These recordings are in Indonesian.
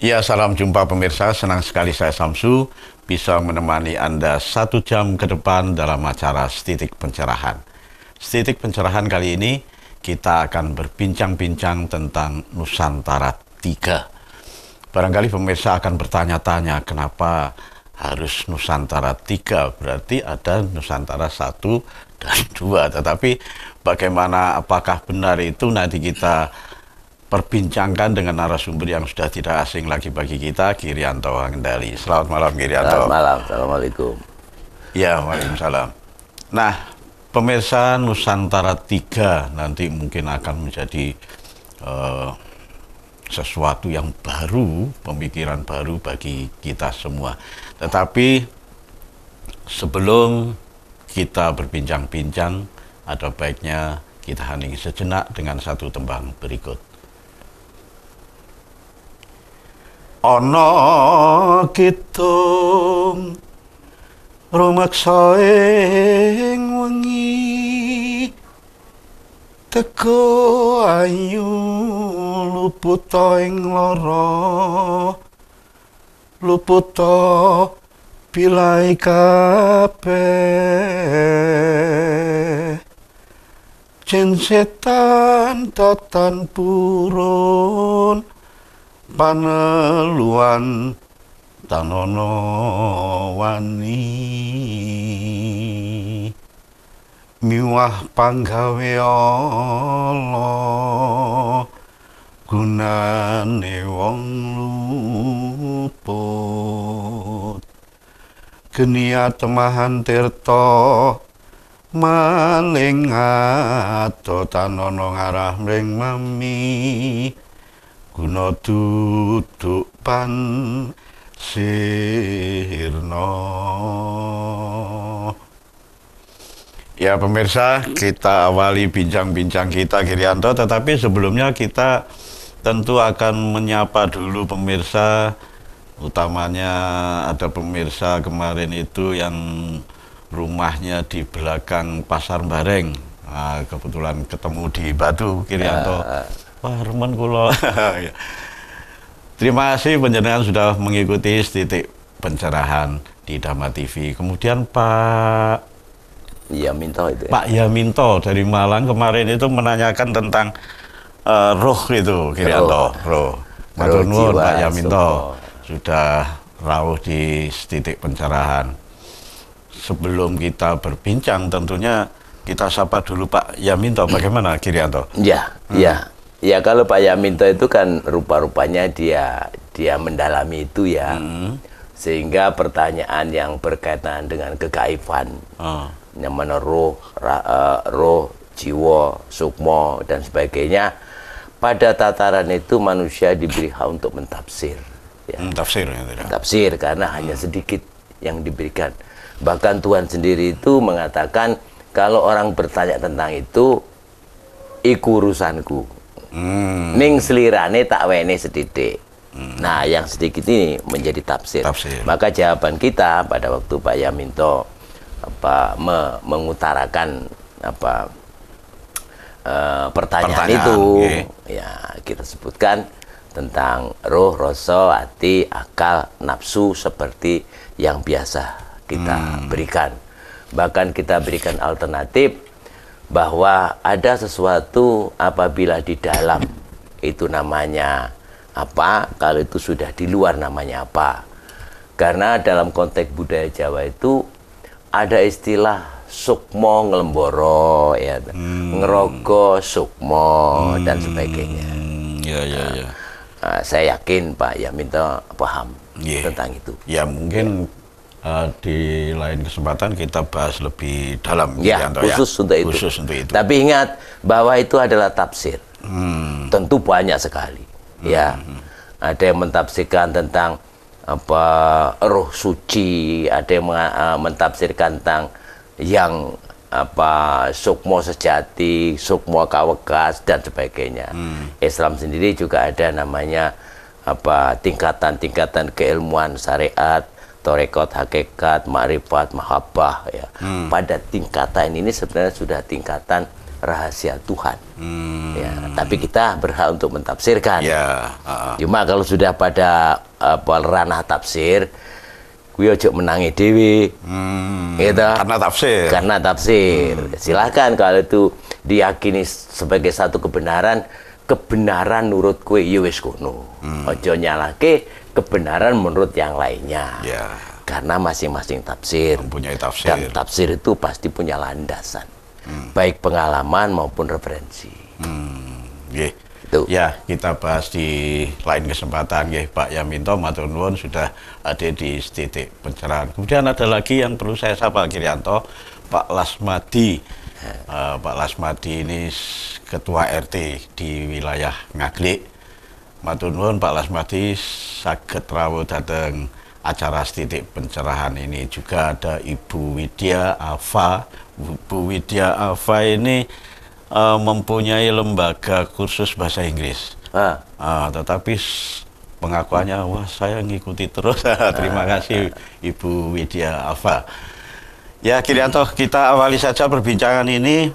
Ya, salam jumpa pemirsa. Senang sekali saya Samsu bisa menemani Anda 1 jam ke depan dalam acara Setitik Pencerahan. Setitik Pencerahan kali ini kita akan berbincang-bincang tentang Nusantara 3. Barangkali pemirsa akan bertanya-tanya kenapa harus Nusantara 3, berarti ada Nusantara 1 dan 2. Tetapi bagaimana, apakah benar itu, nanti kita perbincangkan dengan narasumber yang sudah tidak asing lagi bagi kita, Girianto Hangendali. Selamat malam, Girianto. Selamat malam, Assalamualaikum. Ya, waalaikumsalam. Nah, pemirsa, Nusantara 3 nanti mungkin akan menjadi sesuatu yang baru, pemikiran baru bagi kita semua. Tetapi sebelum kita berbincang-bincang, ada baiknya kita hening sejenak dengan satu tembang berikut. Ana kidung rumaksa ing wengi teko ayu luputa ing lara luputa pilai kabeh jen setan tatan purun paneluan tanono wani miwah panggawe Allah gunane wong luput geni atemahan tirta maling ato tanono ngarah mring mami guna duduk pan sirna. Ya pemirsa, kita awali bincang-bincang kita, Girianto, tetapi sebelumnya kita tentu akan menyapa dulu pemirsa, utamanya ada pemirsa kemarin itu yang rumahnya di belakang Pasar Bareng. Nah, kebetulan ketemu di Batu, Girianto. Wah, remen kula. Terima kasih penjenengan sudah mengikuti Setitik Pencerahan di Dhamma TV. Kemudian Pak Yaminto itu. Pak Yaminto dari Malang kemarin itu menanyakan tentang roh itu, Girianto. Roh. Matur nuwun Pak Yaminto sudah rawuh di Setitik Pencerahan. Sebelum kita berbincang, tentunya kita sapa dulu Pak Yaminto. Bagaimana, Girianto? Ya, ya. Ya kalau Pak Yaminto itu kan rupa-rupanya dia mendalami itu ya, sehingga pertanyaan yang berkaitan dengan kegaifan, yang mana roh, jiwa, sukmo dan sebagainya, pada tataran itu manusia diberi hak untuk mentafsir. Ya. Tafsir karena hanya sedikit yang diberikan. Bahkan Tuhan sendiri itu mengatakan kalau orang bertanya tentang itu, iku urusanku. Ning selirane tak wene sedidik. Nah, yang sedikit ini menjadi tafsir. Maka jawaban kita pada waktu Pak Yaminto mengutarakan pertanyaan itu, ya kita sebutkan tentang roh, rasa, hati, akal, nafsu seperti yang biasa kita berikan. Bahkan kita berikan alternatif bahwa ada sesuatu apabila di dalam itu namanya apa, kalau itu sudah di luar namanya apa. Karena dalam konteks budaya Jawa itu ada istilah sukmo ngelemboro, ya, ngerogo sukmo dan sebagainya. Saya yakin Pak Yaminto paham tentang itu. Ya mungkin di lain kesempatan kita bahas lebih dalam, ya, khusus untuk itu. Tapi ingat bahwa itu adalah tafsir. Tentu banyak sekali. Ya, ada yang mentafsirkan tentang roh suci, ada yang mentafsirkan tentang yang sukmo sejati, sukmo kawekas dan sebagainya. Islam sendiri juga ada namanya tingkatan-tingkatan keilmuan syariat, torekot, hakikat, makrifat, mahabbah ya. Pada tingkatan ini sebenarnya sudah tingkatan rahasia Tuhan. Ya, tapi kita berhak untuk mentafsirkan. Cuma kalau sudah pada ranah tafsir, kuwi ojo menangi dewi, gitu. Karena tafsir. Silakan kalau itu diyakini sebagai satu kebenaran nurut kue ya wis kono. Ojo nyalake kebenaran menurut yang lainnya. Karena masing-masing tafsir. Mempunyai tafsir. Dan tafsir itu pasti punya landasan. Baik pengalaman maupun referensi. Ya, kita bahas di lain kesempatan ya, Pak Yaminto matur nuwun sudah ada di Titik Pencerahan. Kemudian ada lagi yang perlu saya sapa, Kirianto, Pak Lasmadi. Pak Lasmadi ini ketua RT di wilayah Ngaglik. Matur nuwun Pak Lasmadi saged rawuh dhateng acara Titik Pencerahan ini. Juga ada Ibu Widya Alfa. Bu Widya Alfa ini mempunyai lembaga kursus bahasa Inggris, tetapi pengakuannya, wah saya ngikuti terus. Terima kasih Ibu Widya Alfa. Ya, Kirianto, kita awali saja perbincangan ini.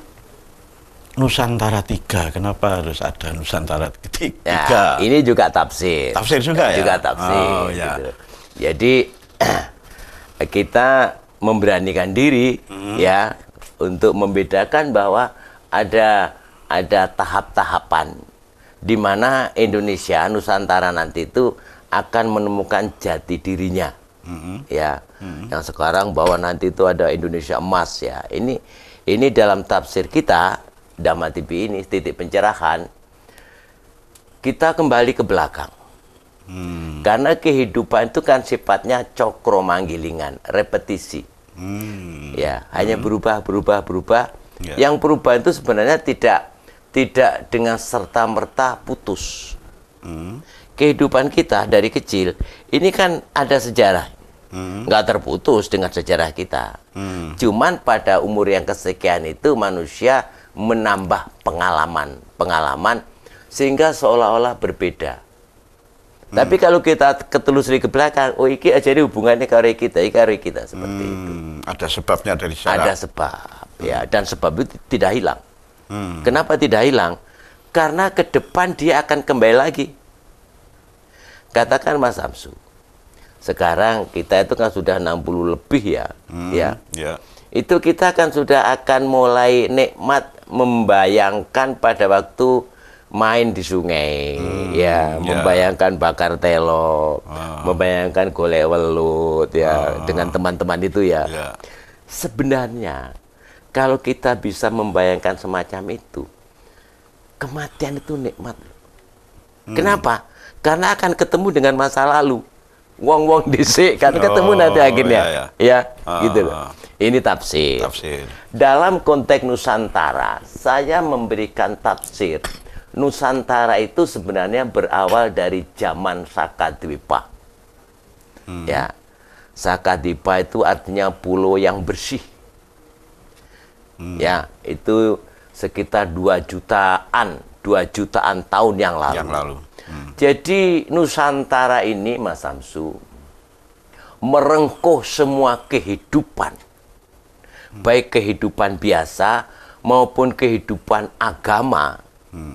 Nusantara 3, kenapa harus ada Nusantara 3? Nah, ini juga tafsir. Tafsir juga ya? Juga tafsir. Gitu. Jadi kita memberanikan diri ya untuk membedakan bahwa ada tahap-tahapan di mana Indonesia Nusantara nanti itu akan menemukan jati dirinya, ya. Yang sekarang bahwa nanti itu ada Indonesia emas ya. Ini dalam tafsir kita Dhamma TV ini Titik Pencerahan, kita kembali ke belakang. Karena kehidupan itu kan sifatnya cokro manggilingan, repetisi, ya, hanya berubah. Yang perubahan itu sebenarnya tidak dengan serta-merta putus. Kehidupan kita dari kecil ini kan ada sejarah, nggak terputus dengan sejarah kita. Cuman pada umur yang kesekian itu manusia menambah pengalaman sehingga seolah-olah berbeda. Tapi kalau kita ketelusuri ke belakang, oh iki aja ini hubungannya karo kita seperti itu. Ada sebabnya dari sana. Ada sebab. Ya, dan sebab itu tidak hilang. Kenapa tidak hilang? Karena ke depan dia akan kembali lagi. Katakan Mas Samsu, sekarang kita itu kan sudah 60 lebih ya, itu kita kan sudah akan mulai nikmat membayangkan pada waktu main di sungai, membayangkan bakar telo, membayangkan golek welut, ya, dengan teman-teman itu ya. Sebenarnya kalau kita bisa membayangkan semacam itu, kematian itu nikmat. Kenapa? Karena akan ketemu dengan masa lalu. Wong-wong dhisik kan ketemu nanti akhirnya. Gitu loh. Ini tafsir. Dalam konteks Nusantara, saya memberikan tafsir. Nusantara itu sebenarnya berawal dari zaman Sakadwipa. Ya. Sakadwipa itu artinya pulau yang bersih. Ya, itu sekitar 2 jutaan tahun yang lalu. Jadi Nusantara ini, Mas Samsu, merengkuh semua kehidupan, baik kehidupan biasa maupun kehidupan agama.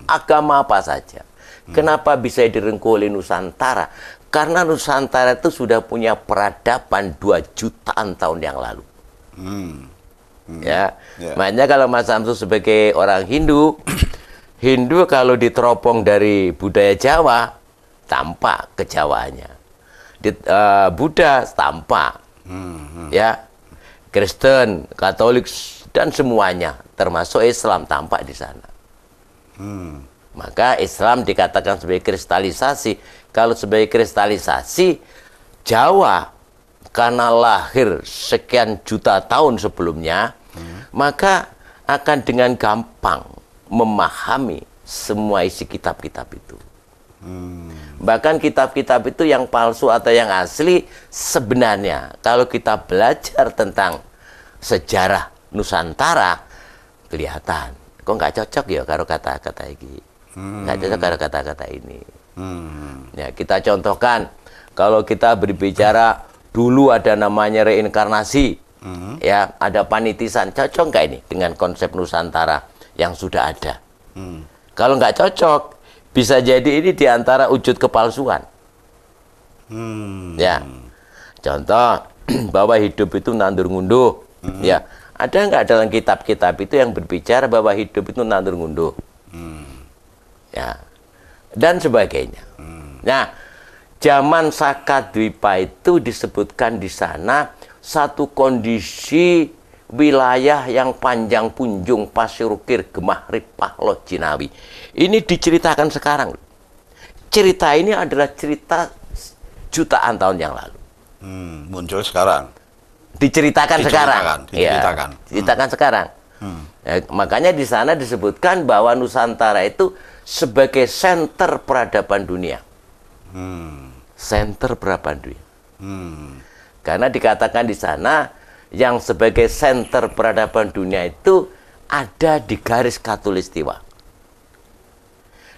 Agama apa saja. Kenapa bisa direngkuh oleh Nusantara? Karena Nusantara itu sudah punya peradaban 2 jutaan tahun yang lalu. Makanya kalau Mas Samsu sebagai orang Hindu, Hindu kalau diteropong dari budaya Jawa, tampak kejawaannya. Buddha tampak, ya, Kristen, Katolik dan semuanya, termasuk Islam tampak di sana. Maka Islam dikatakan sebagai kristalisasi. Kalau sebagai kristalisasi, Jawa karena lahir sekian juta tahun sebelumnya, maka akan dengan gampang memahami semua isi kitab-kitab itu. Bahkan kitab-kitab itu yang palsu atau yang asli, sebenarnya kalau kita belajar tentang sejarah Nusantara, kelihatan kok nggak cocok ya karo kata-kata ini, nggak cocok karo kata-kata ini. Ya, kita contohkan, kalau kita berbicara dulu ada namanya reinkarnasi, ya, ada panitisan, cocok nggak ini dengan konsep Nusantara yang sudah ada. Kalau nggak cocok, bisa jadi ini diantara wujud kepalsuan. Ya, contoh bahwa hidup itu nandur ngunduh. Ya, ada nggak dalam kitab-kitab itu yang berbicara bahwa hidup itu nandur ngunduh? Ya, dan sebagainya. Nah, zaman Sakadwipa itu disebutkan di sana satu kondisi wilayah yang panjang punjung pasir ukir gemah ripah loh Jinawi. Ini diceritakan sekarang. Cerita ini adalah cerita jutaan tahun yang lalu. Muncul sekarang. Diceritakan sekarang. Diceritakan. Ya, diceritakan sekarang. Ya, makanya di sana disebutkan bahwa Nusantara itu sebagai senter peradaban dunia. Senter peradaban dunia. Karena dikatakan di sana yang sebagai senter peradaban dunia itu ada di garis Khatulistiwa.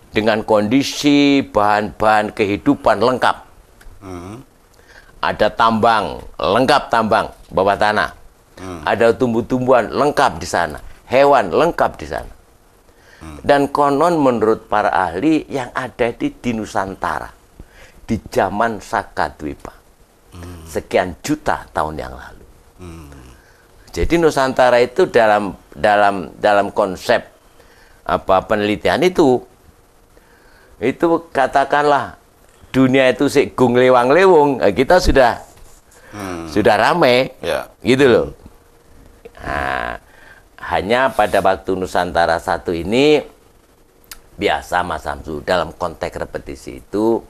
Dengan kondisi bahan-bahan kehidupan lengkap. Ada tambang, lengkap tambang bawah tanah. Ada tumbuh-tumbuhan lengkap di sana. Hewan lengkap di sana. Dan konon menurut para ahli yang ada di Nusantara di zaman Sakadwipa sekian juta tahun yang lalu. Jadi Nusantara itu dalam konsep penelitian itu katakanlah dunia itu gung lewang-lewung, kita sudah ramai, gitu loh. Nah, hanya pada waktu Nusantara satu ini biasa Mas Samsu dalam konteks repetisi itu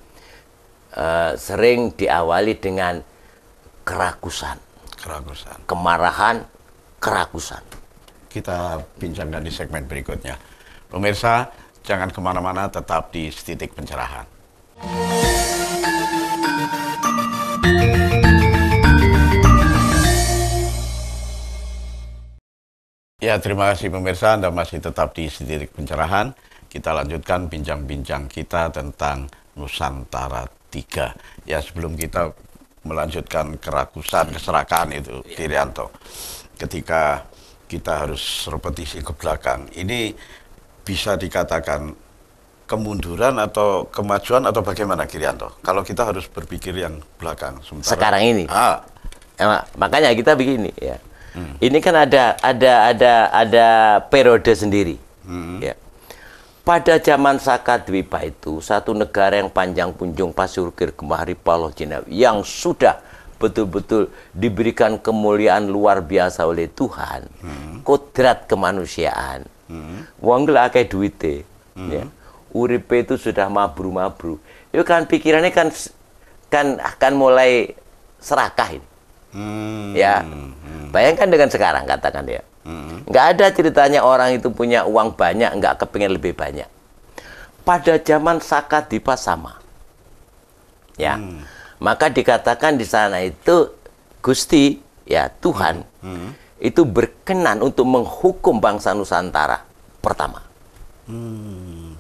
sering diawali dengan kerakusan, kemarahan, kerakusan. Kita bincangkan di segmen berikutnya. Pemirsa, jangan kemana-mana, tetap di Setitik Pencerahan. Ya, terima kasih pemirsa, Anda masih tetap di Setitik Pencerahan. Kita lanjutkan bincang-bincang kita tentang Nusantara 3. Ya, sebelum kita melanjutkan kerakusan, keserakahan itu, Kirianto, ketika kita harus repetisi ke belakang, ini bisa dikatakan kemunduran atau kemajuan atau bagaimana, Kirianto? Kalau kita harus berpikir yang belakang sementara sekarang ini. Makanya kita begini ya. Ini kan ada periode sendiri. Ya. Pada zaman Sakadwipa itu satu negara yang panjang punjung pasir ukir gemah ripah loh Jinawi yang sudah betul-betul diberikan kemuliaan luar biasa oleh Tuhan, kodrat kemanusiaan. Wong lah kayak duite, ya. Uripe itu sudah mabru-mabru. Itu kan pikirannya kan akan mulai serakah ini. Ya. Bayangkan dengan sekarang katakan ya. Nggak ada ceritanya orang itu punya uang banyak, nggak kepengen lebih banyak. Pada zaman Sakadwipa sama. Ya. Maka dikatakan di sana itu Gusti, ya Tuhan, itu berkenan untuk menghukum bangsa Nusantara pertama.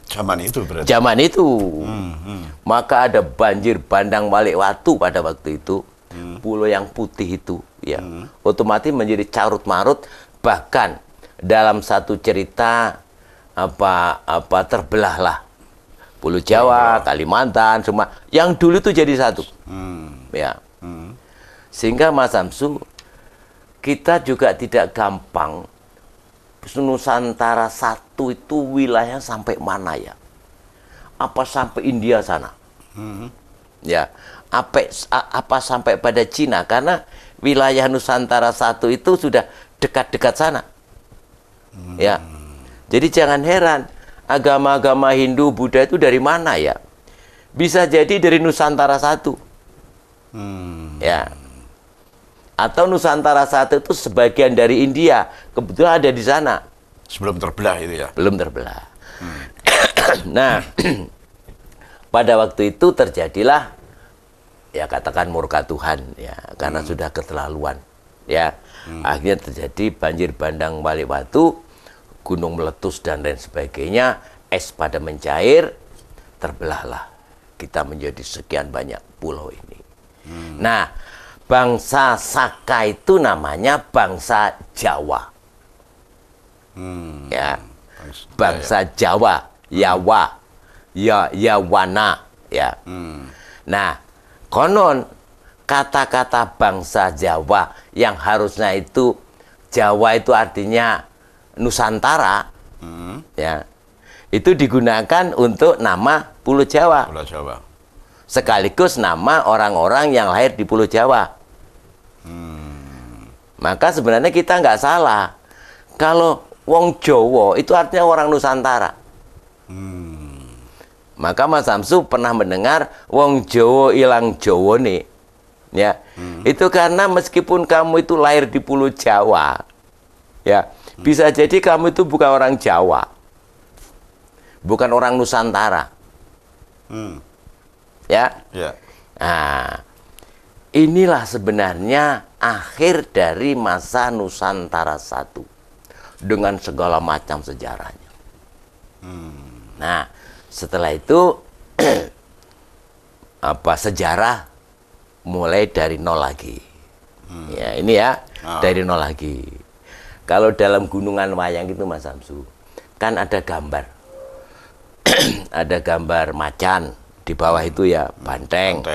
Zaman itu berarti? Zaman itu. Maka ada banjir bandang Balik Watu pada waktu itu. Pulau yang putih itu, ya, otomatis menjadi carut-marut. Bahkan dalam satu cerita terbelahlah Pulau Jawa, Kalimantan, semua yang dulu itu jadi satu, ya. Sehingga Mas Samsu, kita juga tidak gampang. Nusantara satu itu wilayah sampai mana ya? Apa sampai India sana? Ya, apa sampai pada Cina? Karena wilayah Nusantara satu itu sudah dekat-dekat sana. Ya. Jadi jangan heran, agama-agama Hindu, Buddha itu dari mana ya? Bisa jadi dari Nusantara satu. Ya. Atau Nusantara satu itu sebagian dari India, kebetulan ada di sana. Sebelum terbelah itu ya? Belum terbelah. Nah, pada waktu itu terjadilah, ya katakan murka Tuhan, ya, karena sudah keterlaluan. Ya, akhirnya terjadi banjir bandang Balik Watu, gunung meletus dan lain sebagainya, es pada mencair, terbelahlah kita menjadi sekian banyak pulau ini. Nah, bangsa Saka itu namanya bangsa Jawa. Ya, bangsa Jawa, Yawa, Yawana, ya. Nah, konon kata-kata bangsa Jawa yang harusnya itu Jawa itu artinya Nusantara, ya, itu digunakan untuk nama Pulau Jawa. Pulau Jawa. Sekaligus nama orang-orang yang lahir di Pulau Jawa. Maka sebenarnya kita nggak salah. Kalau wong Jawa itu artinya orang Nusantara. Maka Mas Samsu pernah mendengar wong Jawa ilang Jawa nih. Ya. Itu karena meskipun kamu itu lahir di Pulau Jawa, ya, bisa jadi kamu itu bukan orang Jawa. Bukan orang Nusantara. Ya. Ya. Nah, inilah sebenarnya akhir dari masa Nusantara I dengan segala macam sejarahnya. Nah, setelah itu sejarah mulai dari nol lagi. Ya, ini ya, dari nol lagi. Kalau dalam gunungan wayang itu Mas Samsu, kan ada gambar. Ada gambar macan, di bawah itu ya banteng.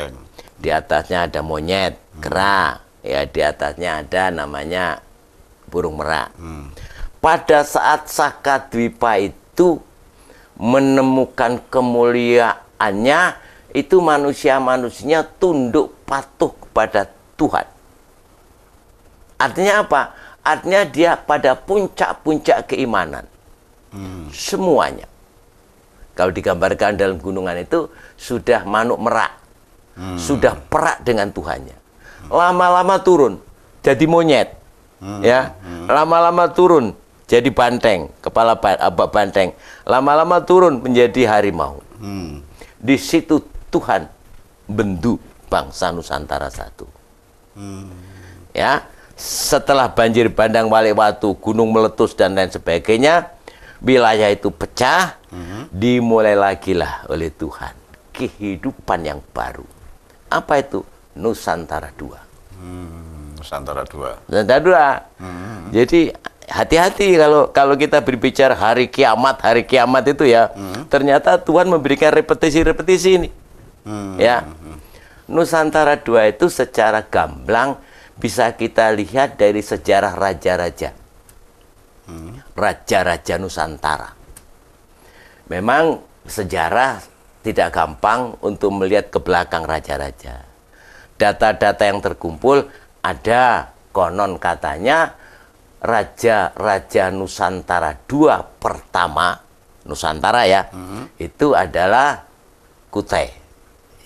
Di atasnya ada monyet, kera, ya di atasnya ada namanya burung merak. Pada saat Sakadwipa itu menemukan kemuliaannya, itu manusia-manusianya tunduk patuh kepada Tuhan. Artinya apa? Artinya dia pada puncak-puncak keimanan. Semuanya. Kalau digambarkan dalam gunungan itu sudah manuk merak. Sudah perak dengan Tuhannya. Lama-lama turun jadi monyet. Ya, lama-lama turun jadi banteng, kepala banteng. Lama-lama turun menjadi harimau. Di situ Tuhan bentuk bangsa Nusantara I. Ya, setelah banjir bandang Waliwatu, gunung meletus dan lain sebagainya, wilayah itu pecah, dimulai lagi lah oleh Tuhan kehidupan yang baru. Apa itu? Nusantara II. Nusantara II. Nusantara II. Jadi hati-hati kalau kita berbicara hari kiamat itu ya, ternyata Tuhan memberikan repetisi-repetisi ini. Ya. Nusantara II itu secara gamblang bisa kita lihat dari sejarah raja-raja. Raja-raja Nusantara. Memang sejarah tidak gampang untuk melihat ke belakang raja-raja. Data-data yang terkumpul ada konon katanya raja-raja Nusantara II pertama, Nusantara ya, itu adalah Kutai,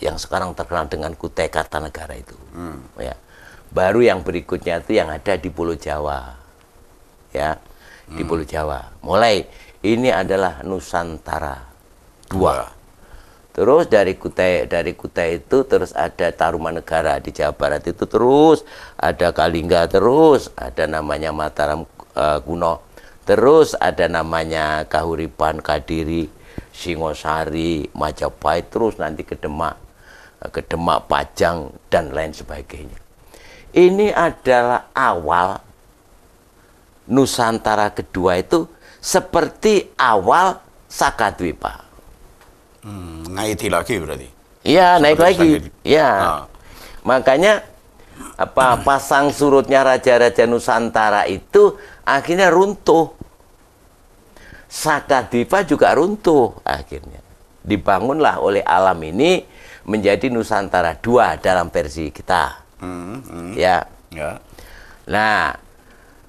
yang sekarang terkenal dengan Kutai Kartanegara itu. Ya. Baru yang berikutnya itu yang ada di Pulau Jawa. Ya, di Pulau Jawa. Mulai ini adalah Nusantara II. Terus dari Kutai itu terus ada Tarumanegara di Jawa Barat itu, terus ada Kalingga, terus ada namanya Mataram kuno, terus ada namanya Kahuripan, Kadiri, Singosari, Majapahit, terus nanti ke Demak, Pajang dan lain sebagainya. Ini adalah awal Nusantara kedua itu seperti awal Sakadwipa. Naik lagi berarti. Iya, naik lagi. Iya. Makanya pasang surutnya raja-raja Nusantara itu akhirnya runtuh. Sakadwipa juga runtuh akhirnya. Dibangunlah oleh alam ini menjadi Nusantara II dalam versi kita. Ya. Nah,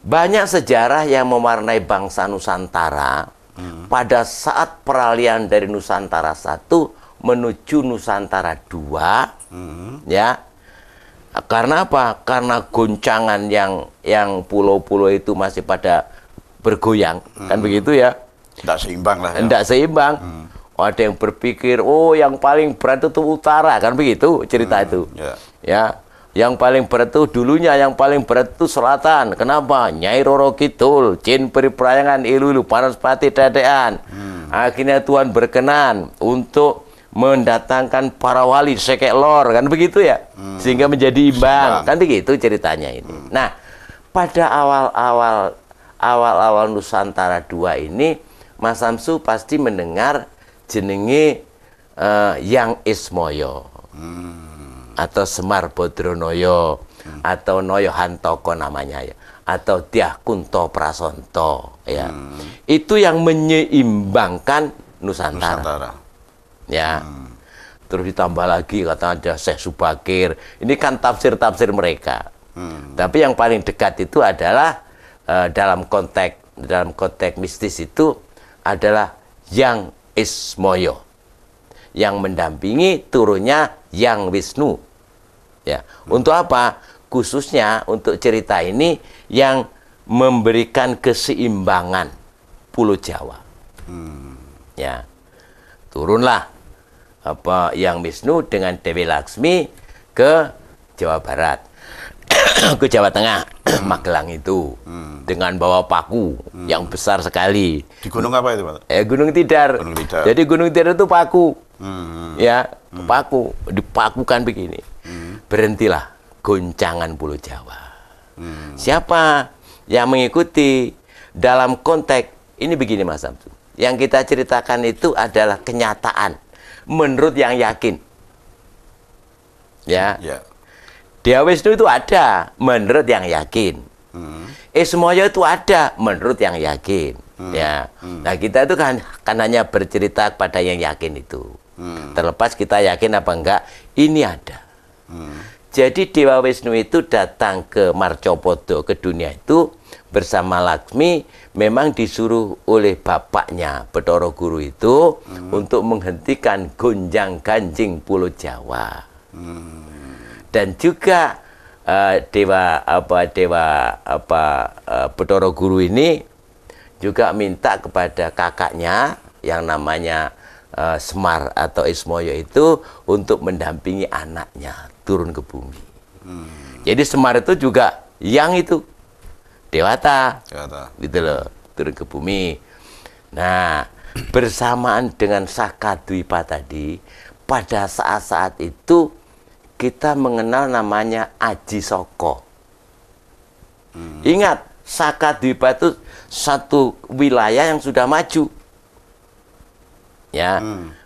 banyak sejarah yang mewarnai bangsa Nusantara pada saat peralihan dari Nusantara I menuju Nusantara II, ya. Karena apa? Karena goncangan yang pulau-pulau itu masih pada bergoyang, kan begitu ya? Tidak seimbang lah. Ya. Tidak seimbang. Ada yang berpikir, oh yang paling berat itu utara, kan begitu cerita itu. Ya. Yang paling berat itu dulunya, yang paling berat itu selatan. Kenapa? Nyai Roro Kidul, Jin Periprayangan Ilulu, Paraspati Dadean. Akhirnya Tuhan berkenan untuk mendatangkan para wali sekek lor, kan begitu ya? Sehingga menjadi imbang, kan begitu ceritanya ini. Nah, pada awal-awal Nusantara II ini Mas Samsu pasti mendengar jenenge Yang Ismoyo atau Semar Bodronoyo atau Noyo Hantoko namanya ya, atau Dyah Kunto Prasonto ya. Itu yang menyeimbangkan Nusantara. Ya. Terus ditambah lagi kata ada Syekh Subakir. Ini kan tafsir-tafsir mereka. Tapi yang paling dekat itu adalah dalam konteks mistis itu adalah Yang Ismoyo, yang mendampingi turunnya Yang Wisnu. Ya, untuk apa? Khususnya untuk cerita ini yang memberikan keseimbangan Pulau Jawa. Ya, turunlah Yang Wisnu dengan Dewi Laksmi ke Jawa Barat, ke Jawa Tengah, Magelang itu, dengan bawa paku yang besar sekali. Di gunung apa itu, Pak? Gunung Tidar. Gunung Tidar. Jadi Gunung Tidar itu paku. Ya, paku, dipakukan begini. Berhentilah goncangan Pulau Jawa. Siapa yang mengikuti dalam konteks ini begini, Mas Samsu. Yang kita ceritakan itu adalah kenyataan menurut yang yakin. Ya. Dyah Wisnu itu ada menurut yang yakin. Ismoyo itu ada menurut yang yakin. Ya. Nah, kita itu kan hanya bercerita pada yang yakin itu. Terlepas kita yakin apa enggak, ini ada. Jadi Dewa Wisnu itu datang ke Marcopodo, ke dunia itu bersama Laksmi, memang disuruh oleh bapaknya Bathara Guru itu untuk menghentikan gonjang-ganjing Pulau Jawa. Dan juga Bathara Guru ini juga minta kepada kakaknya yang namanya Semar atau Ismoyo itu untuk mendampingi anaknya turun ke bumi. Jadi Semar itu juga yang itu Dewata. Gitu loh, turun ke bumi. Nah, bersamaan dengan Sakadwipa tadi, pada saat-saat itu kita mengenal namanya Aji Soko. Ingat, Sakadwipa itu satu wilayah yang sudah maju. Ya,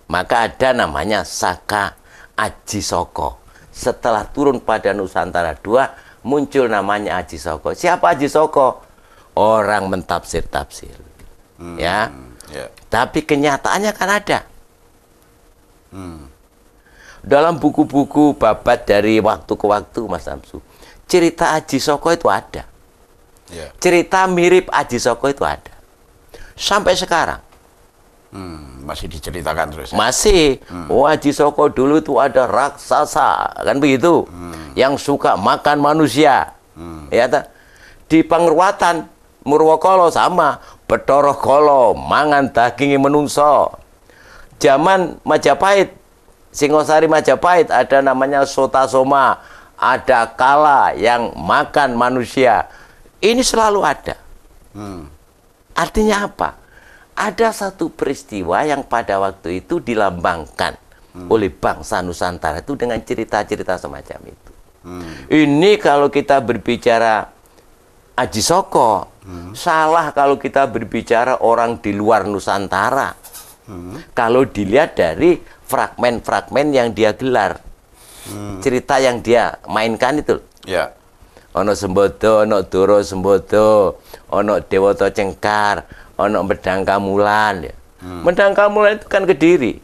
maka ada namanya Saka Aji Soko. Setelah turun pada Nusantara II, muncul namanya Aji Soko. Siapa Aji Soko? Orang mentafsir-tafsir. Ya. Tapi kenyataannya kan ada. Dalam buku-buku babat dari waktu ke waktu, Mas Samsu, cerita Aji Soko itu ada. Cerita mirip Aji Soko itu ada. Sampai sekarang. Masih diceritakan terus ya? Masih. Aji Soko dulu itu ada raksasa, kan begitu, yang suka makan manusia. Ya, di Pangruatan Murwokolo sama, Bathara Kala mangan daging menungso. Zaman Majapahit, Singosari Majapahit ada namanya Sotasoma, ada Kala yang makan manusia. Ini selalu ada. Artinya apa? Ada satu peristiwa yang pada waktu itu dilambangkan oleh bangsa Nusantara itu dengan cerita-cerita semacam itu. Ini kalau kita berbicara Aji Soko, salah kalau kita berbicara orang di luar Nusantara. Kalau dilihat dari fragmen-fragmen yang dia gelar, cerita yang dia mainkan itu. Ya. Ono Sembodo, ono Doro Sembodo, ono Dewata Cengkar, ono Medang Kamulan. Ya. Medang Kamulan itu kan Kediri.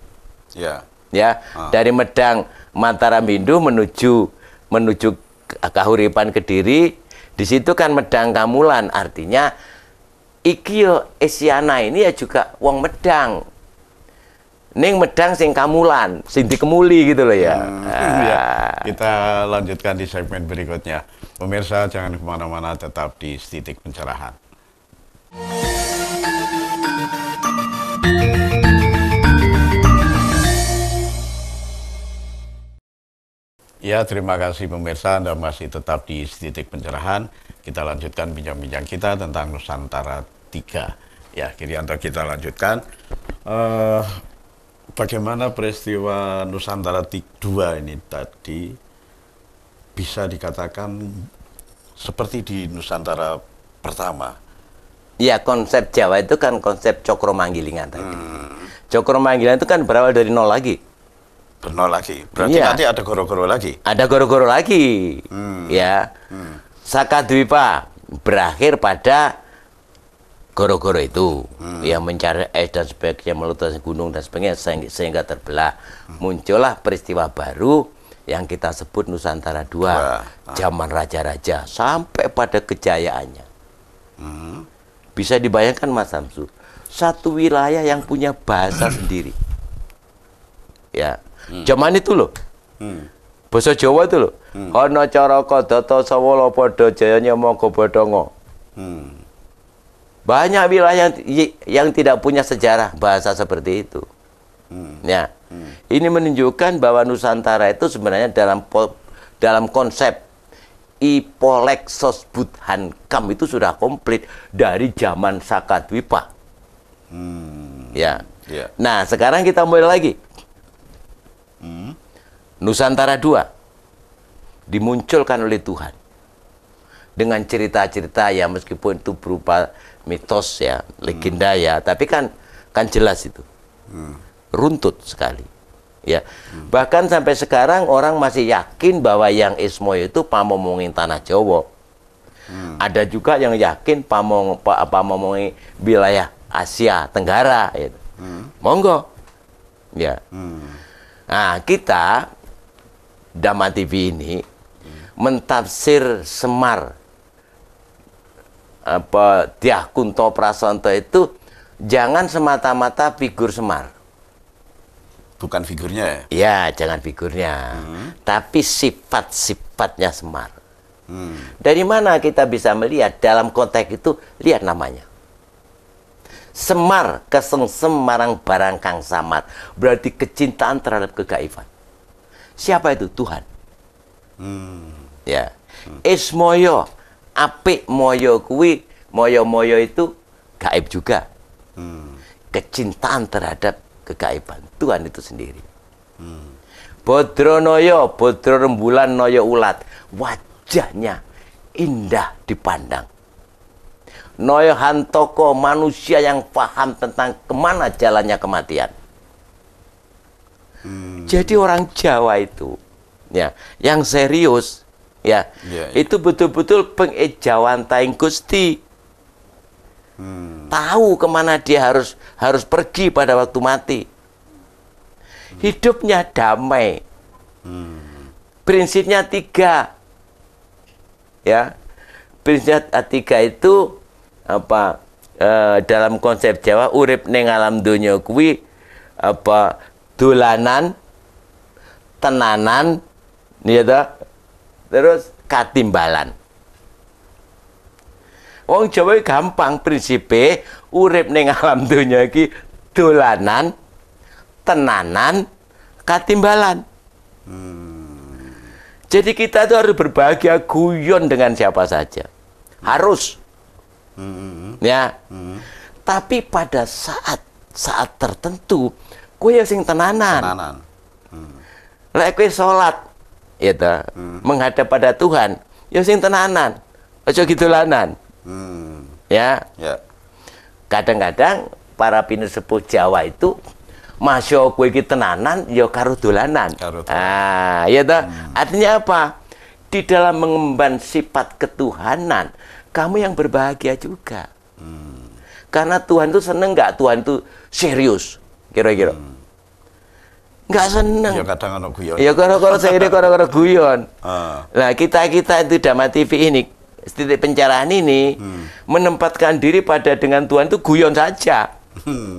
Ya. Ya, dari Medang Mataram Hindu menuju Kahuripan Kediri. Di situ kan Medang Kamulan, artinya iki yo Esiana ini ya juga wong Medang. Ning Medang sing kamulan, sing dikemuli gitu loh ya. Ya. Kita lanjutkan di segmen berikutnya. Pemirsa jangan kemana-mana, tetap di Titik Pencerahan. Ya, terima kasih pemirsa, Anda masih tetap di Titik Pencerahan. Kita lanjutkan bincang-bincang kita tentang Nusantara III. Ya, Kirianto, kita lanjutkan. Bagaimana peristiwa Nusantara II ini tadi bisa dikatakan seperti di Nusantara pertama, Ya, konsep Jawa itu kan konsep cokro manggilingan tadi. Cokro manggilingan itu kan berawal dari nol lagi. Nol lagi. Berarti nanti ada goro-goro lagi. Ada goro-goro lagi. Ya. Sakadwipa berakhir pada goro-goro itu. Yang mencari es dan sebagainya, meletus gunung dan sebagainya sehingga terbelah. Muncullah peristiwa baru yang kita sebut Nusantara II. Zaman raja-raja sampai pada kejayaannya. Bisa dibayangkan Mas Samsu, satu wilayah yang punya bahasa sendiri. Ya, zaman itu loh. Bahasa Jawa itu loh. Ana caraka data sawala padha jayanya mangga badhanga. Banyak wilayah yang tidak punya sejarah bahasa seperti itu. Ya. Ini menunjukkan bahwa Nusantara itu sebenarnya dalam konsep Ipolexos Budhankam itu sudah komplit dari zaman Sakadwipa. Ya. Nah, sekarang kita mulai lagi. Nusantara II dimunculkan oleh Tuhan dengan cerita-cerita ya, meskipun itu berupa mitos ya, legenda ya, tapi kan jelas itu. Runtut sekali. Ya. Bahkan sampai sekarang orang masih yakin bahwa yang Ismoyo itu pamomongin tanah Jawa. Ada juga yang yakin pamomongin wilayah Asia Tenggara gitu. Monggo. Ya. Nah, kita Dhamma TV ini mentafsir Semar Dyah Kunto Prasanta itu jangan semata-mata figur Semar. Bukan figurnya ya? Ya, jangan figurnya. Tapi sifat-sifatnya Semar. Dari mana kita bisa melihat dalam konteks itu? Lihat namanya. Semar kesengsem marang barang kang samad. Berarti kecintaan terhadap kegaifan. Siapa itu? Tuhan. Ya. Ismoyo, apik moyo kuwi, moyo-moyo itu gaib juga. Kecintaan terhadap kegaifan Tuhan itu sendiri. Bodronoyo, Bodro rembulan noyo ulat, wajahnya indah dipandang. Noyo hantoko, manusia yang paham tentang kemana jalannya kematian. Jadi orang Jawa itu ya, yang serius ya, itu betul-betul pengejawan taing Gusti. Tahu kemana dia harus pergi pada waktu mati. Hidupnya damai. Prinsipnya 3. Ya. Prinsipnya 3 itu apa? Dalam konsep Jawa urip ning alam donya kuwi apa? Dolanan, tenanan, ya ta? Terus katimbalan. Wong Jawa gampang prinsipe, urip ning alam donya iki dolanan, tenanan, katimbalan. Jadi kita itu harus berbahagia guyon dengan siapa saja. Harus. Ya. Tapi pada saat tertentu kowe sing tenanan. Lek kowe salat ya ta, menghadap pada Tuhan, ya sing tenanan. Aja gidolanan. Ya. Kadang-kadang para pinesepuh Jawa itu masya kowe iki tenanan ya karo dolanan. Ah, ya ta? Artinya apa? Di dalam mengemban sifat ketuhanan, kamu yang berbahagia juga. Karena Tuhan itu seneng nggak? Tuhan itu serius, kira-kira. Nggak seneng. Ya kadang ana guyon. Ya gara-gara guyon. Nah, kita itu Dhamma TV ini, titik pencerahan ini menempatkan diri pada dengan Tuhan itu guyon saja.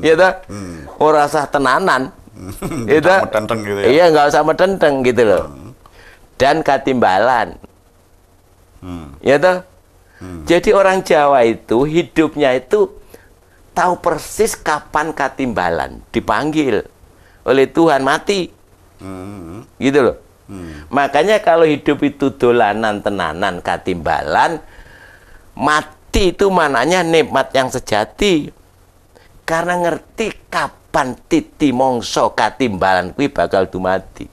Ya ta? Ora usah tenanan. Gitu. Gitu ya. Iya, nggak usah medenteng gitu loh. Dan katimbalan. Ya ta? Jadi orang Jawa itu hidupnya itu tahu persis kapan katimbalan dipanggil oleh Tuhan mati. Gitu loh. Makanya kalau hidup itu dolanan, tenanan, katimbalan, mati itu mananya nikmat yang sejati. Karena ngerti kapan titi mongso katimbalan kuwi bakal dumati.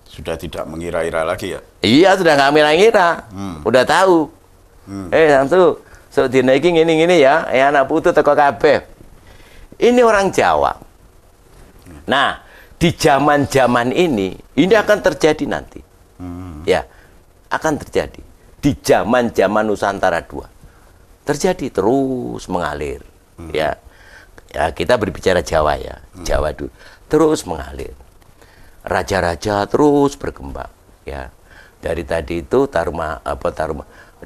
Sudah tidak mengira-ira lagi ya? Iya, sudah nggak mengira-ngira. Udah tahu. Samsu, So dina iki ngene-ngene ya, anak putu teko kabeh. Ini orang Jawa. Nah, di zaman-zaman ini akan terjadi nanti. Ya, akan terjadi. Di zaman-zaman Nusantara II. Terjadi terus mengalir. Ya. Ya, kita berbicara Jawa ya. Jawa dulu. Terus mengalir. Raja-raja terus berkembang, ya. Dari tadi itu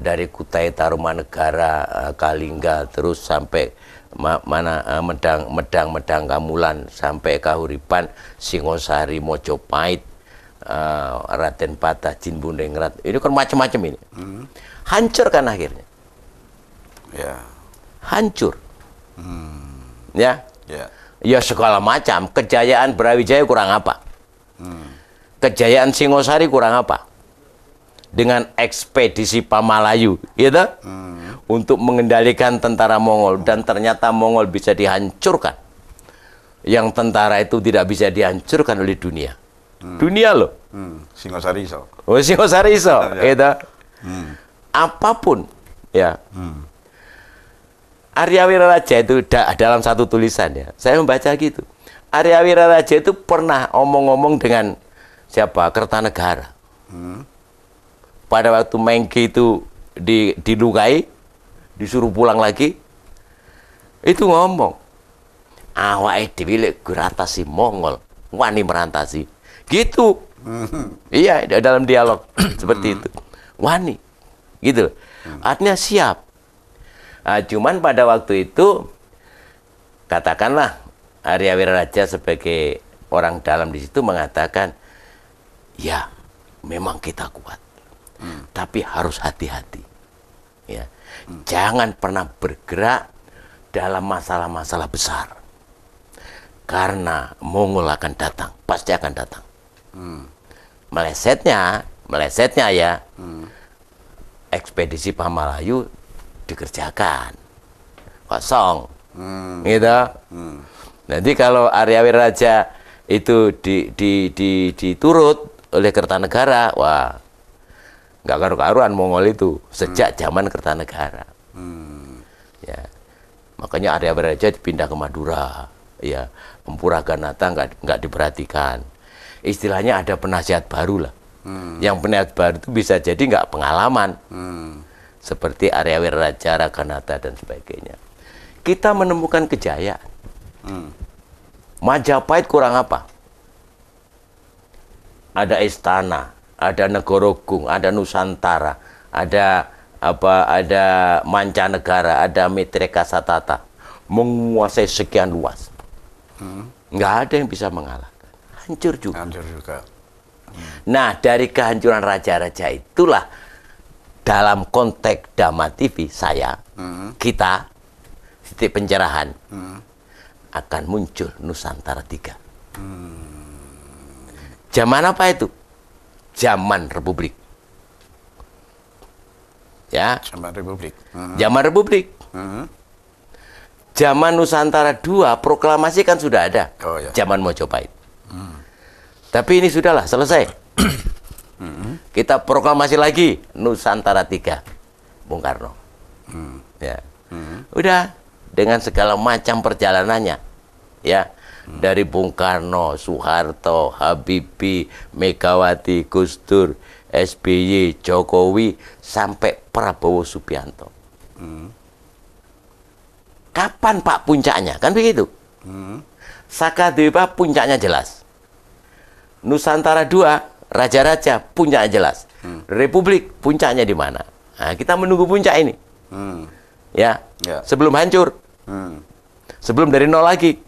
dari Kutai Tarumanegara, Kalingga, terus sampai Medang Kamulan, sampai Kahuripan, Singosari, Mojopahit, Raden Patah, Jinbuningrat. Ini kan macam-macam ini. Hancur kan akhirnya. Ya. Hancur. Ya. Ya segala macam. Kejayaan Brawijaya kurang apa? Kejayaan Singosari kurang apa? Dengan ekspedisi Pamalayu, gitu, untuk mengendalikan tentara Mongol, dan ternyata Mongol bisa dihancurkan. Yang tentara itu tidak bisa dihancurkan oleh dunia. Dunia loh. Singosari iso. Oh, Singosari iso, gitu. Apapun, ya. Arya Wiraraja itu dalam satu tulisan ya, saya membaca gitu. Arya Wiraraja itu pernah omong-omong dengan siapa? Kertanegara. Pada waktu Mengki itu dilukai, disuruh pulang lagi, itu ngomong, awake dhewe lek gratasi Mongol, wani merantasi. Gitu. Iya, dalam dialog seperti itu. Wani. Gitu. Artinya siap. Nah, cuman pada waktu itu, katakanlah Arya Wiraraja sebagai orang dalam di situ mengatakan, ya, memang kita kuat. Tapi harus hati-hati, ya. Jangan pernah bergerak dalam masalah-masalah besar, karena Mongol akan datang, pasti akan datang. Melesetnya ya, ekspedisi Pamalayu dikerjakan, kosong, gitu. Nanti kalau Arya Wiraraja itu diturut oleh Kertanegara, wah, nggak karu-karuan Mongol itu sejak zaman Kertanegara. Ya, makanya Arya Wiraraja dipindah ke Madura, ya. Empu Raganata nggak diperhatikan. Istilahnya ada penasihat baru lah. Yang penasihat baru itu bisa jadi nggak pengalaman, seperti Arya Wiraraja, Raganata dan sebagainya. Kita menemukan kejayaan. Majapahit kurang apa? Ada istana, ada Negorogung, ada Nusantara, ada mancanegara, ada Mitreka Satata, menguasai sekian luas. Nggak ada yang bisa mengalahkan. Hancur juga. Hancur juga. Nah, dari kehancuran raja-raja itulah dalam konteks Dhamma TV kita titik pencerahan akan muncul Nusantara III. Zaman apa itu? Zaman Republik. Ya. Zaman Republik. Zaman Republik. Zaman Nusantara II, proklamasi kan sudah ada. Oh, ya. Zaman Mojopahit. Tapi ini sudahlah, selesai. Kita proklamasi lagi Nusantara III, Bung Karno. Ya. Udah, dengan segala macam perjalanannya. Ya. Dari Bung Karno, Soeharto, Habibie, Megawati, Gus Dur, SBY, Jokowi, sampai Prabowo Subianto. Kapan Pak puncaknya? Kan begitu. Sakadewa puncaknya jelas. Nusantara II, raja-raja puncaknya jelas. Republik puncaknya di mana? Nah, kita menunggu puncak ini. Ya. Sebelum hancur. Sebelum dari nol lagi.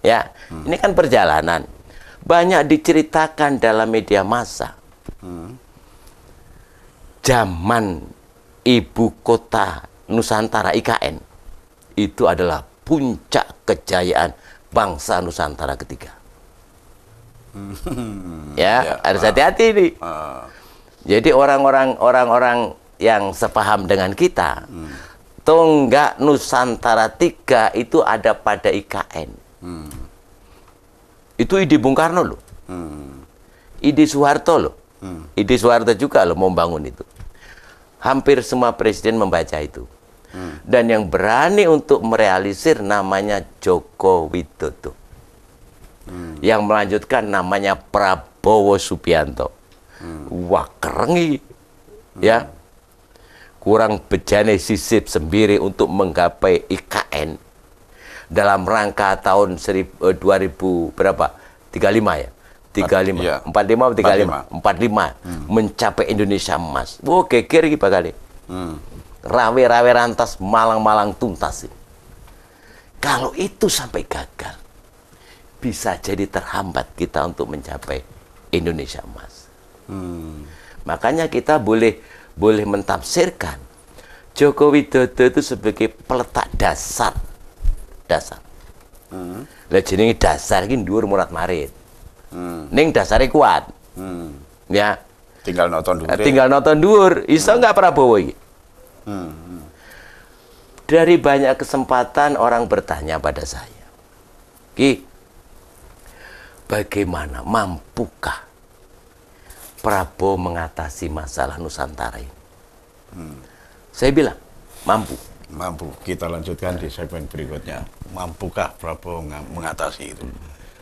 Ya, ini kan perjalanan. Banyak diceritakan dalam media massa. Zaman ibu kota Nusantara IKN itu adalah puncak kejayaan bangsa Nusantara ketiga. Ya, harus hati-hati ini. Jadi orang-orang yang sepaham dengan kita, tonggak Nusantara III itu ada pada IKN. Itu ide Bung Karno loh. Ide Soeharto loh. Ide Soeharto juga loh mau bangun itu. Hampir semua presiden membaca itu. Dan yang berani untuk merealisir namanya Joko Widodo. Yang melanjutkan namanya Prabowo Subianto. Wah, kerengi. Ya. Kurang bejane sisip sendiri untuk menggapai IKN dalam rangka tahun 2000 berapa? 35 ya? 35. Ya. 45 atau 35? 45. Mencapai Indonesia emas. Oh, geger iki bakal. Rawe-rawe rantas, malang-malang tuntas. Kalau itu sampai gagal, bisa jadi terhambat kita untuk mencapai Indonesia emas. Makanya kita boleh mentafsirkan Joko Widodo itu sebagai peletak dasar. Lah jenenge dasar iki dhuwur murat marit. Ning dasare kuat. Ya. Tinggal nonton dhuwur. Tinggal nonton dhuwur. Iso enggak Prabowo iki? Dari banyak kesempatan orang bertanya pada saya, Ki, bagaimana, mampukah Prabowo mengatasi masalah Nusantara ini? Saya bilang, mampu. Mampu. Kita lanjutkan di segmen berikutnya. Mampukah Prabowo mengatasi itu?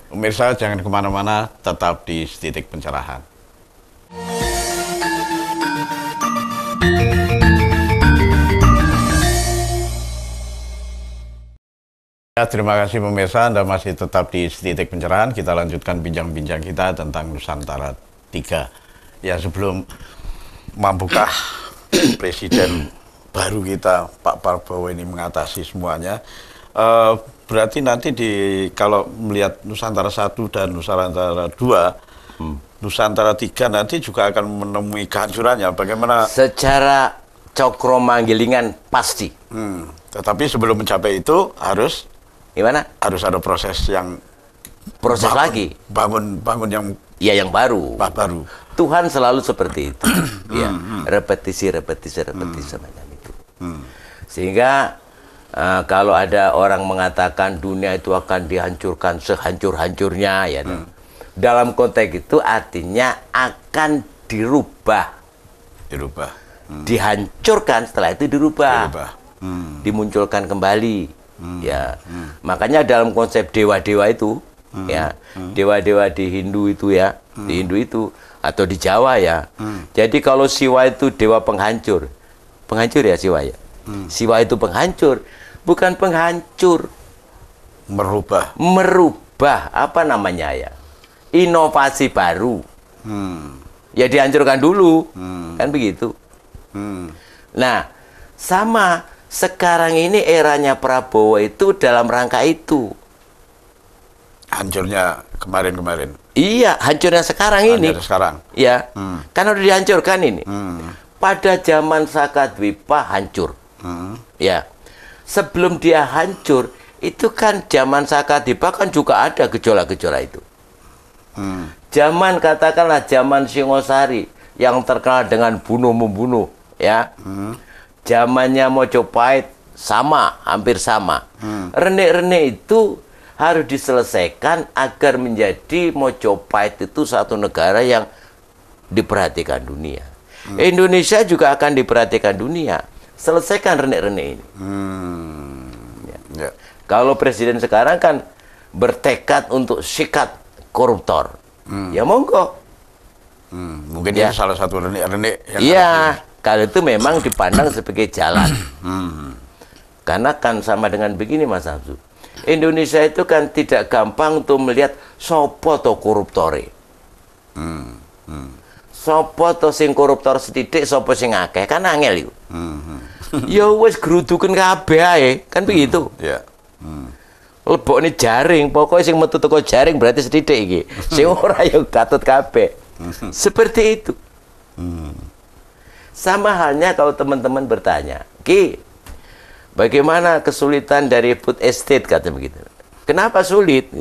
Pemirsa, jangan kemana-mana, tetap di Titik Pencerahan. Ya, terima kasih pemirsa, Anda masih tetap di Titik Pencerahan. Kita lanjutkan bincang-bincang kita tentang Nusantara 3. Ya, sebelum mampukah Presiden baru kita, Pak Prabowo ini mengatasi semuanya, berarti nanti kalau melihat Nusantara 1 dan Nusantara 2, Nusantara 3 nanti juga akan menemui kehancurannya. Bagaimana? Secara cokro manggilingan pasti. Tetapi sebelum mencapai itu harus gimana? Harus ada proses lagi. Bangun yang yang baru. Baru. Tuhan selalu seperti itu. Ya, repetisi semacam itu. Sehingga kalau ada orang mengatakan dunia itu akan dihancurkan sehancur-hancurnya, ya, dalam konteks itu artinya akan dirubah. Dihancurkan, setelah itu dirubah. Dimunculkan kembali. Ya, makanya dalam konsep dewa-dewa itu, ya, dewa-dewa di Hindu itu, ya, di Hindu itu atau di Jawa, ya. Jadi kalau Siwa itu dewa penghancur ya Siwa, ya. Siwa itu penghancur, bukan penghancur, merubah apa namanya, ya, inovasi baru. Ya dihancurkan dulu, kan begitu. Nah, sama. Sekarang ini eranya Prabowo itu dalam rangka itu. Hancurnya kemarin-kemarin. Iya, hancurnya sekarang ini. Sekarang. Ya, kan udah dihancurkan ini. Pada zaman Sakadwipa hancur. Ya, sebelum dia hancur, itu kan zaman Sakadwipa kan juga ada gejolak-gejolak itu. Zaman katakanlah zaman Singosari yang terkenal dengan bunuh-membunuh, ya. Zamannya Mojopahit sama, hampir sama. Renek-renek itu harus diselesaikan agar menjadi Mojopahit itu satu negara yang diperhatikan dunia. Indonesia juga akan diperhatikan dunia. Selesaikan renek-renek ini. Ya. Kalau presiden sekarang kan bertekad untuk sikat koruptor. Ya monggo. Mungkin itu salah satu renek-renek yang kalau itu memang dipandang sebagai jalan. Karena kan sama dengan begini Mas Samsu. Indonesia itu kan tidak gampang untuk melihat sopo to koruptore. Sopo to sing koruptor setitik, sopo sing akeh, kan angel itu. Ya wis gruduken kabeh ae, kan begitu. Ya. Lebokne jaring, pokoknya sing metu teko jaring berarti setitik iki. Sing ora ya katut kabeh. Seperti itu. Sama halnya kalau teman-teman bertanya, Ki, bagaimana kesulitan dari food estate, kata begitu. Kenapa sulit?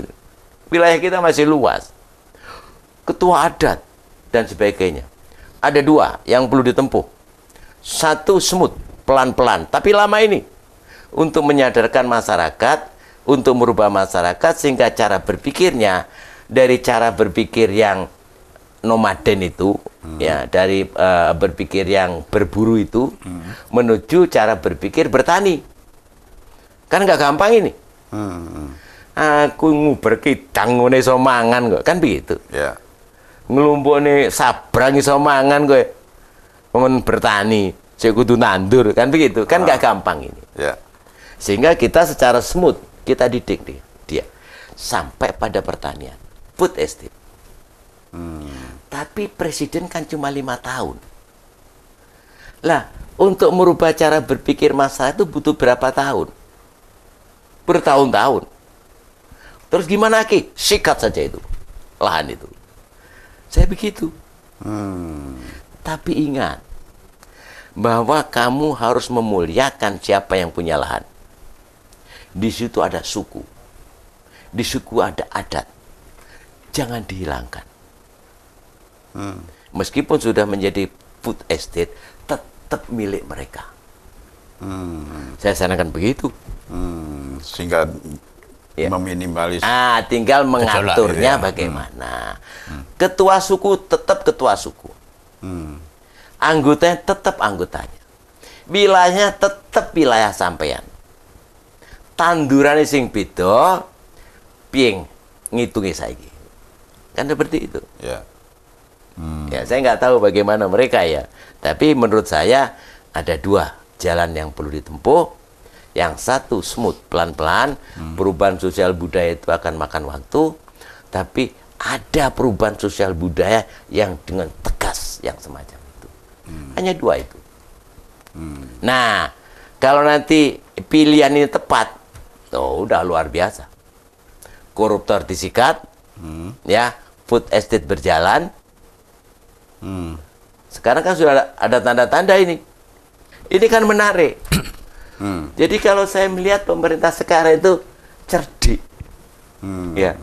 Wilayah kita masih luas. Ketua adat dan sebagainya. Ada dua yang perlu ditempuh. Satu smooth, pelan-pelan, tapi lama ini. Untuk menyadarkan masyarakat, untuk merubah masyarakat sehingga cara berpikirnya dari cara berpikir yang nomaden itu, ya dari berpikir yang berburu itu menuju cara berpikir bertani. Kan nggak gampang ini. Aku nguber kidang ngene iso mangan kok, kan begitu. Ya. Nglumpukne sabrang iso mangan kowe. Wong bertani, sik kudu nandur, kan begitu. Kan nggak gampang ini. Ya. Sehingga kita secara smooth kita didik dia sampai pada pertanian, food estate. Tapi presiden kan cuma 5 tahun. Lah, untuk merubah cara berpikir masyarakat itu butuh berapa tahun? Bertahun-tahun. Terus gimana Ki? Sikat saja itu lahan itu. Saya begitu. Tapi ingat bahwa kamu harus memuliakan siapa yang punya lahan. Di situ ada suku. Di suku ada adat. Jangan dihilangkan. Meskipun sudah menjadi food estate, tetap milik mereka. Saya sarankan begitu. Sehingga Ya. meminimalis. Tinggal mengaturnya ya. bagaimana. Ketua suku tetap ketua suku. Anggotanya tetap anggotanya. Wilayahnya tetap wilayah sampean. Tanduran sing beda, pieng ngitungi saiki. Kan seperti itu. Ya. Ya, saya nggak tahu bagaimana mereka ya. Tapi menurut saya ada 2 jalan yang perlu ditempuh. Yang satu smooth, pelan-pelan. Perubahan sosial budaya itu akan makan waktu. Tapi ada perubahan sosial budaya yang dengan tegas yang semacam itu. Hanya 2 itu. Nah, kalau nanti pilihan ini tepat, udah luar biasa. Koruptor disikat, ya, food estate berjalan. Sekarang kan sudah ada tanda-tanda ini. Ini kan menarik. Jadi kalau saya melihat pemerintah sekarang itu cerdik, ya,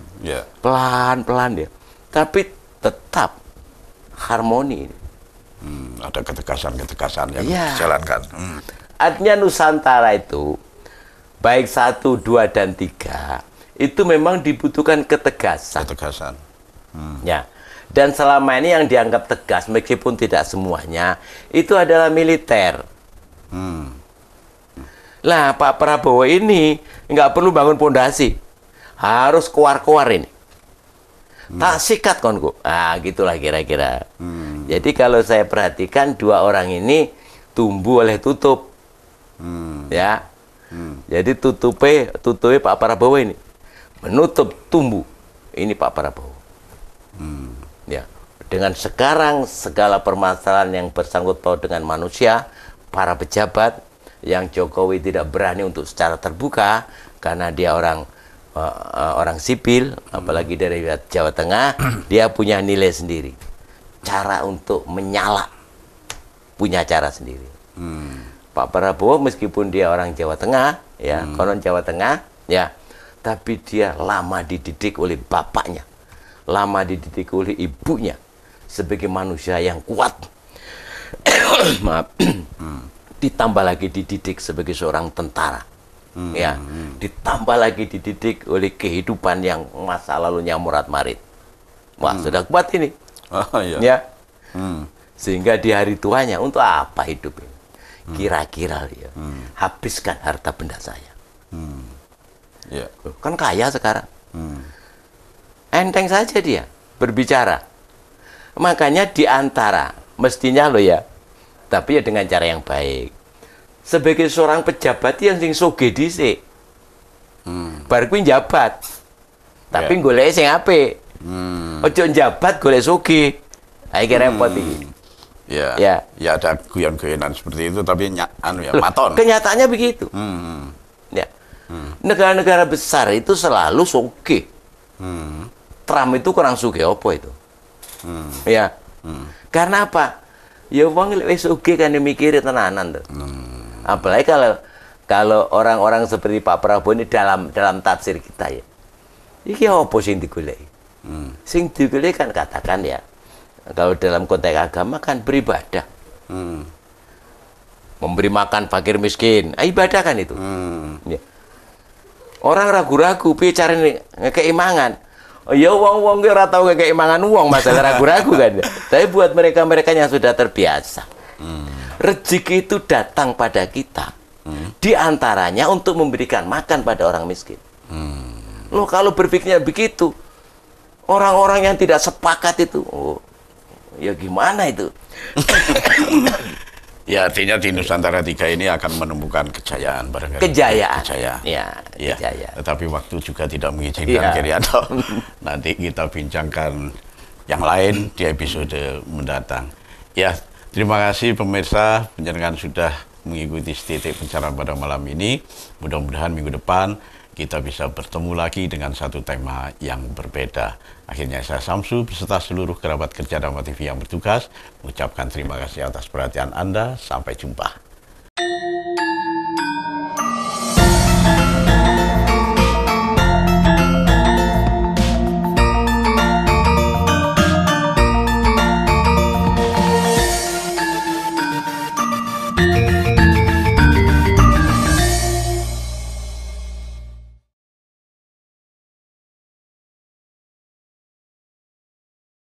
pelan-pelan dia, tapi tetap harmoni. Ada ketegasan-ketegasan yang Ya. dijalankan. Artinya Nusantara itu baik 1, 2, dan 3 itu memang dibutuhkan ketegasan. Ketegasan. Ya. Dan selama ini yang dianggap tegas, meskipun tidak semuanya, itu adalah militer. Lah, Pak Prabowo ini nggak perlu bangun pondasi. Harus keluar-keluar ini. Tak sikat konku. Gitulah kira-kira. Jadi kalau saya perhatikan 2 orang ini tumbuh oleh tutup. Ya. Jadi tutupnya Pak Prabowo ini. Menutup tumbuh. Ini Pak Prabowo. Ya. Dengan sekarang segala permasalahan yang bersangkut paut dengan manusia, para pejabat yang Jokowi tidak berani untuk secara terbuka karena dia orang sipil, apalagi dari Jawa Tengah, dia punya nilai sendiri, cara untuk menyala, punya cara sendiri. Pak Prabowo meskipun dia orang Jawa Tengah, ya, konon Jawa Tengah, ya, tapi dia lama dididik oleh bapaknya, lama dididik oleh ibunya sebagai manusia yang kuat. Maaf. Ditambah lagi dididik sebagai seorang tentara, ya, ditambah lagi dididik oleh kehidupan yang masa lalunya morat-marit. Wah, sudah kuat ini, ya. Sehingga di hari tuanya untuk apa hidup ini? Kira-kira dia habiskan harta benda saya. Ya. Kan kaya sekarang, enteng saja dia berbicara. Makanya diantara mestinya loh ya. Tapi ya dengan cara yang baik. Sebagai seorang pejabat yang sing soge dhisik. Bar kuwi njabat. Tapi golek sing apik. Ojo njabat golek soge. Iki repot iki. Ya ada guyon-guyonan seperti itu tapi maton. Kenyataannya begitu. Ya. Negara-negara besar itu selalu soge. Trump itu kurang soge apa itu? Ya. Karena apa? Ya wong wis sugih kan mikir tenanan tuh. Apalagi kalau orang-orang seperti Pak Prabowo ini dalam tafsir kita ya. Iki apa sing digoleki? Sing digoleki kan katakan ya. Kalau dalam konteks agama kan beribadah. Memberi makan fakir miskin. Ibadah kan itu. Ya. Orang ragu-ragu piye carane keimangan. Ya wong-wong ora tau kayak mangan uang, masalah ragu-ragu kan. Tapi buat mereka-mereka yang sudah terbiasa, rezeki itu datang pada kita. Di antaranya untuk memberikan makan pada orang miskin. Loh, kalau berpikirnya begitu, orang-orang yang tidak sepakat itu, oh, ya gimana itu? Ya, artinya di Nusantara 3 ini akan menemukan kejayaan barangkali. Kejayaan. Ya, Kejayaan. tetapi waktu juga tidak mengizinkan Kirianto. Nanti kita bincangkan yang lain di episode mendatang. Ya, terima kasih pemirsa, penjenengan sudah mengikuti Setitik Pencerahan pada malam ini. Mudah-mudahan minggu depan kita bisa bertemu lagi dengan satu tema yang berbeda. Akhirnya saya Samsu beserta seluruh kerabat kerja Dharma TV yang bertugas mengucapkan terima kasih atas perhatian Anda. Sampai jumpa.